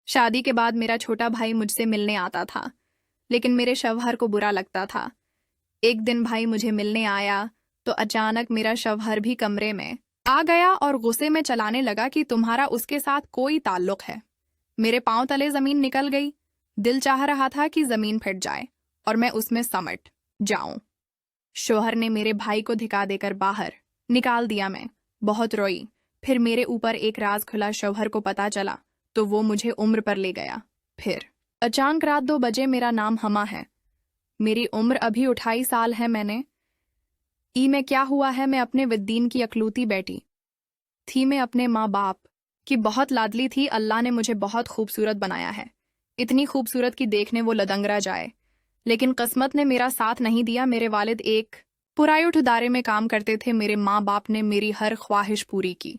शादी के बाद मेरा छोटा भाई मुझसे मिलने आता था, लेकिन मेरे शौहर को बुरा लगता था। एक दिन भाई मुझे मिलने आया तो अचानक मेरा शौहर भी कमरे में आ गया और गुस्से में चलाने लगा कि तुम्हारा उसके साथ कोई ताल्लुक है। मेरे पांव तले जमीन निकल गई। दिल चाह रहा था कि जमीन फट जाए और मैं उसमें समट जाऊं। शौहर ने मेरे भाई को धिका देकर बाहर निकाल दिया। मैं बहुत रोई। फिर मेरे ऊपर एक राज खुला। शौहर को पता चला तो वो मुझे उम्र पर ले गया। फिर अचानक रात 2 बजे मेरा नाम हमा है। मेरी उम्र अभी 28 साल है। मैं क्या हुआ है, मैं अपने विद्दीन की अकलूती बेटी थी। मैं अपने माँ बाप की बहुत लाडली थी। अल्लाह ने मुझे बहुत खूबसूरत बनाया है, इतनी खूबसूरत कि देखने वो लदंगरा जाए। लेकिन किस्मत ने मेरा साथ नहीं दिया। मेरे वालिद एक पुराइट इदारे में काम करते थे। मेरे माँ बाप ने मेरी हर ख्वाहिश पूरी की।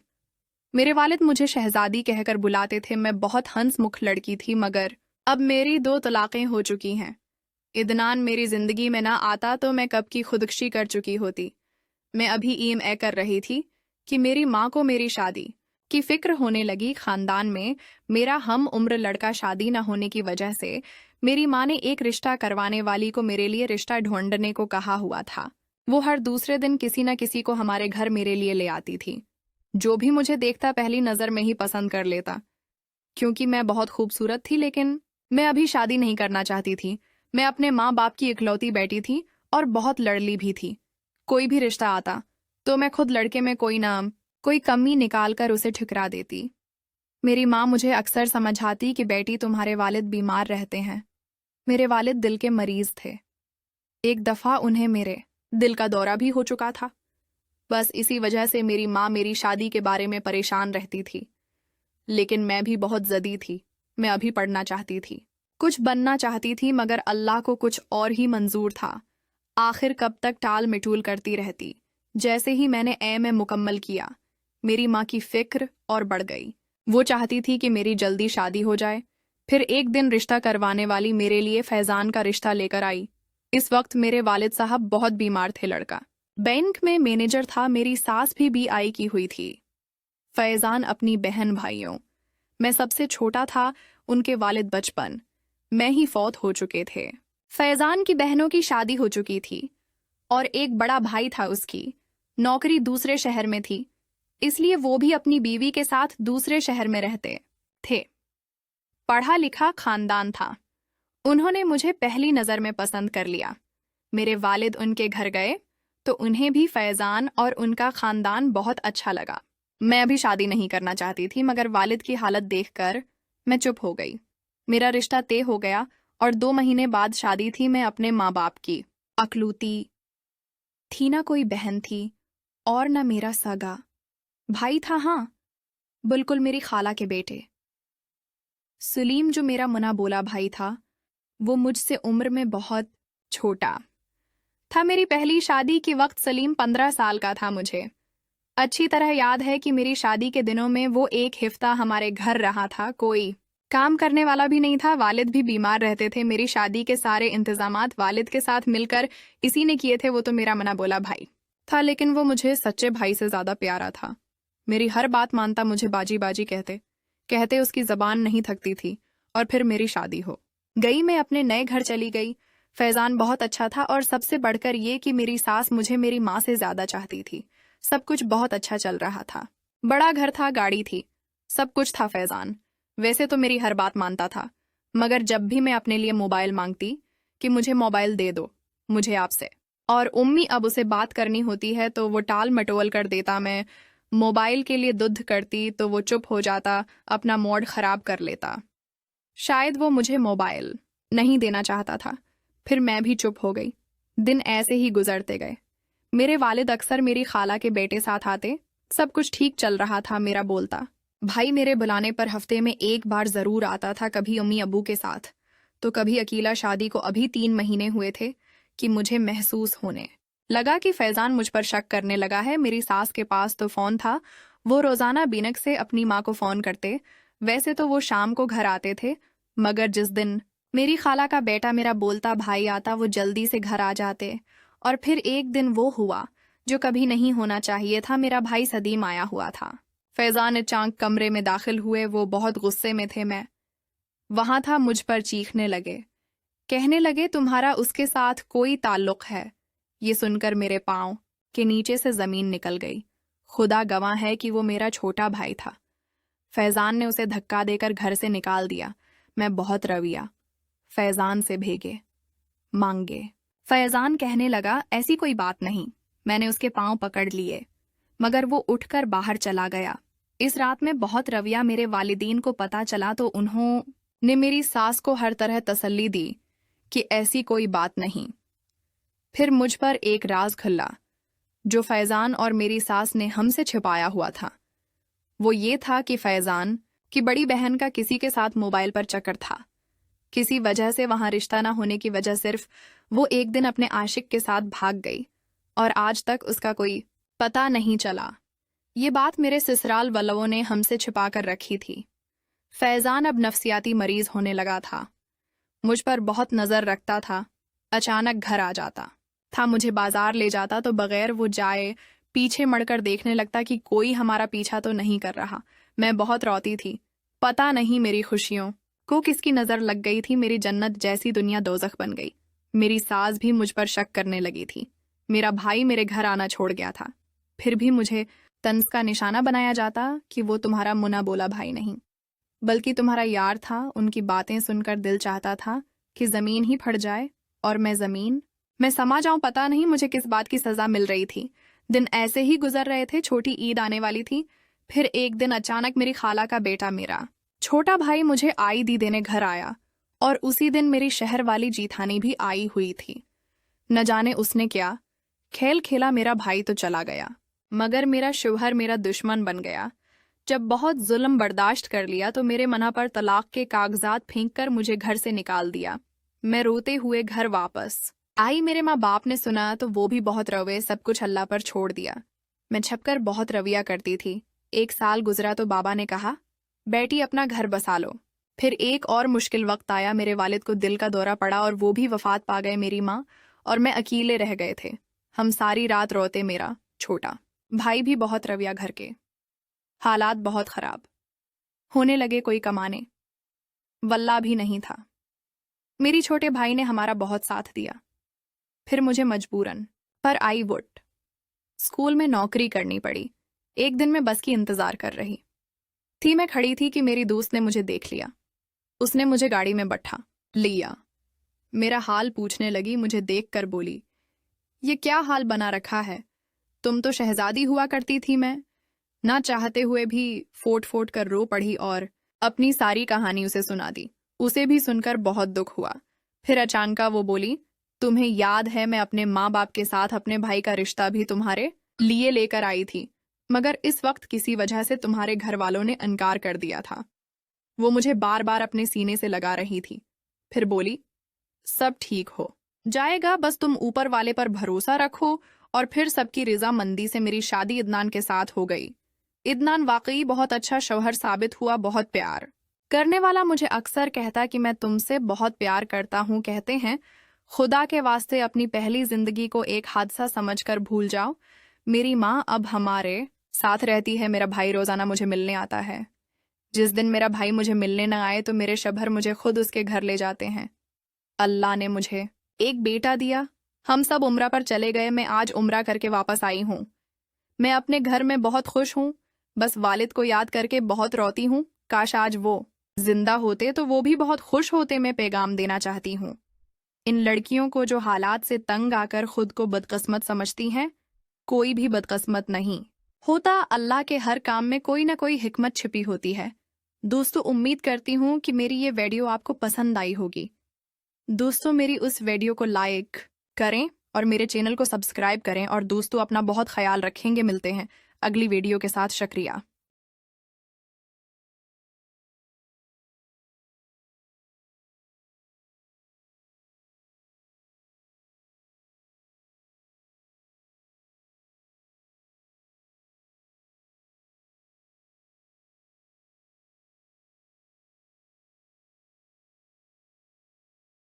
मेरे वालिद मुझे शहजादी कहकर बुलाते थे। मैं बहुत हंसमुख लड़की थी, मगर अब मेरी 2 तलाक़ें हो चुकी हैं। इदनान मेरी जिंदगी में ना आता तो मैं कब की खुदकुशी कर चुकी होती। मैं अभी ईम कर रही थी कि मेरी माँ को मेरी शादी की फिक्र होने लगी। खानदान में मेरा हम उम्र लड़का शादी न होने की वजह से मेरी माँ ने एक रिश्ता करवाने वाली को मेरे लिए रिश्ता ढूंढने को कहा हुआ था। वो हर दूसरे दिन किसी न किसी को हमारे घर मेरे लिए ले आती थी। जो भी मुझे देखता पहली नजर में ही पसंद कर लेता, क्योंकि मैं बहुत खूबसूरत थी। लेकिन मैं अभी शादी नहीं करना चाहती थी। मैं अपने माँ बाप की इकलौती बेटी थी और बहुत लड़ली भी थी। कोई भी रिश्ता आता तो मैं खुद लड़के में कोई कमी निकाल कर उसे ठुकरा देती। मेरी माँ मुझे अक्सर समझाती कि बेटी, तुम्हारे वालिद बीमार रहते हैं। मेरे वालिद दिल के मरीज थे। एक दफा उन्हें मेरे दिल का दौरा भी हो चुका था। बस इसी वजह से मेरी माँ मेरी शादी के बारे में परेशान रहती थी। लेकिन मैं भी बहुत ज़दी थी। मैं अभी पढ़ना चाहती थी, कुछ बनना चाहती थी, मगर अल्लाह को कुछ और ही मंजूर था। आखिर कब तक टाल मिटूल करती रहती। जैसे ही मैंने में मुकम्मल किया, मेरी माँ की फिक्र और बढ़ गई। वो चाहती थी कि मेरी जल्दी शादी हो जाए। फिर एक दिन रिश्ता करवाने वाली मेरे लिए फैज़ान का रिश्ता लेकर आई। इस वक्त मेरे वालिद साहब बहुत बीमार थे। लड़का बैंक में मैनेजर था। मेरी सास भी BI की हुई थी। फैज़ान अपनी बहन भाइयों मैं सबसे छोटा था। उनके वालिद बचपन में ही फौत हो चुके थे। फैज़ान की बहनों की शादी हो चुकी थी और एक बड़ा भाई था। उसकी नौकरी दूसरे शहर में थी, इसलिए वो भी अपनी बीवी के साथ दूसरे शहर में रहते थे। पढ़ा लिखा खानदान था। उन्होंने मुझे पहली नज़र में पसंद कर लिया। मेरे वालिद उनके घर गए तो उन्हें भी फैज़ान और उनका खानदान बहुत अच्छा लगा। मैं अभी शादी नहीं करना चाहती थी, मगर वालिद की हालत देखकर मैं चुप हो गई। मेरा रिश्ता तय हो गया और 2 महीने बाद शादी थी। मैं अपने माँ बाप की अकलूती थी, ना कोई बहन थी और न मेरा सगा भाई था। हाँ, बिल्कुल मेरी खाला के बेटे सलीम, जो मेरा मुना बोला भाई था, वो मुझसे उम्र में बहुत छोटा था। मेरी पहली शादी के वक्त सलीम 15 साल का था। मुझे अच्छी तरह याद है कि मेरी शादी के दिनों में वो एक हफ्ता हमारे घर रहा था। कोई काम करने वाला भी नहीं था। वालिद भी बीमार रहते थे। मेरी शादी के सारे इंतजामात वालिद के साथ मिलकर इसी ने किए थे। वो तो मेरा मना बोला भाई था, लेकिन वो मुझे सच्चे भाई से ज्यादा प्यारा था। मेरी हर बात मानता, मुझे बाजी बाजी कहते कहते उसकी जबान नहीं थकती थी। और फिर मेरी शादी हो गई। मैं अपने नए घर चली गई। फैज़ान बहुत अच्छा था और सबसे बढ़कर ये कि मेरी सास मुझे मेरी माँ से ज्यादा चाहती थी। सब कुछ बहुत अच्छा चल रहा था। बड़ा घर था, गाड़ी थी, सब कुछ था। फैज़ान वैसे तो मेरी हर बात मानता था, मगर जब भी मैं अपने लिए मोबाइल मांगती कि मुझे मोबाइल दे दो मुझे आपसे, और उम्मी अब उसे बात करनी होती है तो वो टाल मटोल कर देता। मैं मोबाइल के लिए दुद्ध करती तो वो चुप हो जाता, अपना मूड खराब कर लेता। शायद वो मुझे मोबाइल नहीं देना चाहता था। फिर मैं भी चुप हो गई। दिन ऐसे ही गुजरते गए। मेरे वालिद अक्सर मेरी खाला के बेटे साथ आते। सब कुछ ठीक चल रहा था। मेरा बोलता भाई मेरे बुलाने पर हफ्ते में एक बार जरूर आता था, कभी अम्मी अबू के साथ तो कभी अकेला। शादी को अभी 3 महीने हुए थे कि मुझे महसूस होने लगा कि फैज़ान मुझ पर शक करने लगा है। मेरी सास के पास तो फ़ोन था। वो रोज़ाना बीनक से अपनी माँ को फ़ोन करते। वैसे तो वो शाम को घर आते थे, मगर जिस दिन मेरी खाला का बेटा मेरा बोलता भाई आता, वो जल्दी से घर आ जाते। और फिर एक दिन वो हुआ जो कभी नहीं होना चाहिए था। मेरा भाई सदीम आया हुआ था। फैज़ान अचानक कमरे में दाखिल हुए। वो बहुत गुस्से में थे। मैं वहां था मुझ पर चीखने लगे, कहने लगे तुम्हारा उसके साथ कोई ताल्लुक है। ये सुनकर मेरे पांव के नीचे से जमीन निकल गई। खुदा गवाह है कि वो मेरा छोटा भाई था। फैजान ने उसे धक्का देकर घर से निकाल दिया। मैं बहुत रविया फैजान से भेगे मांगे। फैजान कहने लगा ऐसी कोई बात नहीं। मैंने उसके पांव पकड़ लिए मगर वो उठकर बाहर चला गया। इस रात में बहुत रविया मेरे वालिदीन को पता चला तो उन्होंने मेरी सास को हर तरह तसल्ली दी कि ऐसी कोई बात नहीं। फिर मुझ पर एक राज खुला जो फैजान और मेरी सास ने हमसे छिपाया हुआ था। वो ये था कि फैजान की बड़ी बहन का किसी के साथ मोबाइल पर चक्कर था। किसी वजह से वहां रिश्ता ना होने की वजह सिर्फ वो एक दिन अपने आशिक के साथ भाग गई और आज तक उसका कोई पता नहीं चला। ये बात मेरे ससुराल वालों ने हमसे छिपा कर रखी थी। फैजान अब नफ्सियाती मरीज होने लगा था। मुझ पर बहुत नजर रखता था। अचानक घर आ जाता था, मुझे बाजार ले जाता तो बगैर वो जाए पीछे मुड़कर देखने लगता कि कोई हमारा पीछा तो नहीं कर रहा। मैं बहुत रोती थी। पता नहीं मेरी खुशियों को किसकी नजर लग गई थी। मेरी जन्नत जैसी दुनिया दोजख बन गई। मेरी सास भी मुझ पर शक करने लगी थी। मेरा भाई मेरे घर आना छोड़ गया था। फिर भी मुझे तंज का निशाना बनाया जाता कि वो तुम्हारा मुना बोला भाई नहीं बल्कि तुम्हारा यार था। उनकी बातें सुनकर दिल चाहता था कि जमीन ही फट जाए और मैं समा जाऊं। पता नहीं मुझे किस बात की सजा मिल रही थी। दिन ऐसे ही गुजर रहे थे। छोटी ईद आने वाली थी। फिर एक दिन अचानक मेरी खाला का बेटा मेरा छोटा भाई मुझे ईदी देने घर आया और उसी दिन मेरी शहर वाली जीठानी भी आई हुई थी। न जाने उसने क्या खेल खेला। मेरा भाई तो चला गया मगर मेरा शौहर मेरा दुश्मन बन गया। जब बहुत जुल्म बर्दाश्त कर लिया तो मेरे मना पर तलाक के कागजात फेंक कर मुझे घर से निकाल दिया। मैं रोते हुए घर वापस आई। मेरे माँ बाप ने सुना तो वो भी बहुत रोए। सब कुछ अल्लाह पर छोड़ दिया। मैं छपकर बहुत रविया करती थी। 1 साल गुजरा तो बाबा ने कहा बेटी अपना घर बसा लो। फिर एक और मुश्किल वक्त आया। मेरे वालिद को दिल का दौरा पड़ा और वो भी वफात पा गए। मेरी माँ और मैं अकेले रह गए थे। हम सारी रात रोते। मेरा छोटा भाई भी बहुत रविया। घर के हालात बहुत खराब होने लगे। कोई कमाने वल्ला भी नहीं था। मेरी छोटे भाई ने हमारा बहुत साथ दिया। फिर मुझे मजबूरन पर आई वुड स्कूल में नौकरी करनी पड़ी। एक दिन मैं बस की इंतजार कर रही थी। मैं खड़ी थी कि मेरी दोस्त ने मुझे देख लिया। उसने मुझे गाड़ी में बैठा लिया। मेरा हाल पूछने लगी। मुझे देखकर बोली ये क्या हाल बना रखा है। तुम तो शहजादी हुआ करती थी। मैं ना चाहते हुए भी फोट फोट कर रो पड़ी और अपनी सारी कहानी उसे सुना दी। उसे भी सुनकर बहुत दुख हुआ। फिर अचानक वो बोली तुम्हें याद है मैं अपने माँ बाप के साथ अपने भाई का रिश्ता भी तुम्हारे लिए लेकर आई थी मगर इस वक्त किसी वजह से तुम्हारे घर वालों ने इनकार कर दिया था। वो मुझे बार बार अपने सीने से लगा रही थी। फिर बोली सब ठीक हो जाएगा, बस तुम ऊपर वाले पर भरोसा रखो। और फिर सबकी रजामंदी से मेरी शादी इदनान के साथ हो गई। इदनान वाकई बहुत अच्छा शौहर साबित हुआ। बहुत प्यार करने वाला। मुझे अक्सर कहता कि मैं तुमसे बहुत प्यार करता हूँ। कहते हैं खुदा के वास्ते अपनी पहली जिंदगी को एक हादसा समझकर भूल जाओ। मेरी माँ अब हमारे साथ रहती है। मेरा भाई रोजाना मुझे मिलने आता है। जिस दिन मेरा भाई मुझे मिलने न आए तो मेरे शौहर मुझे खुद उसके घर ले जाते हैं। अल्लाह ने मुझे एक बेटा दिया। हम सब उम्रा पर चले गए। मैं आज उम्रा करके वापस आई हूँ। मैं अपने घर में बहुत खुश हूँ। बस वालिद को याद करके बहुत रोती हूँ। काश आज वो जिंदा होते तो वो भी बहुत खुश होते। मैं पैगाम देना चाहती हूँ इन लड़कियों को जो हालात से तंग आकर खुद को बदकिस्मत समझती हैं। कोई भी बदकिस्मत नहीं होता। अल्लाह के हर काम में कोई ना कोई हिकमत छिपी होती है। दोस्तों उम्मीद करती हूँ कि मेरी ये वीडियो आपको पसंद आई होगी। दोस्तों मेरी उस वीडियो को लाइक करें और मेरे चैनल को सब्सक्राइब करें। और दोस्तों अपना बहुत ख्याल रखेंगे। मिलते हैं अगली वीडियो के साथ। शुक्रिया।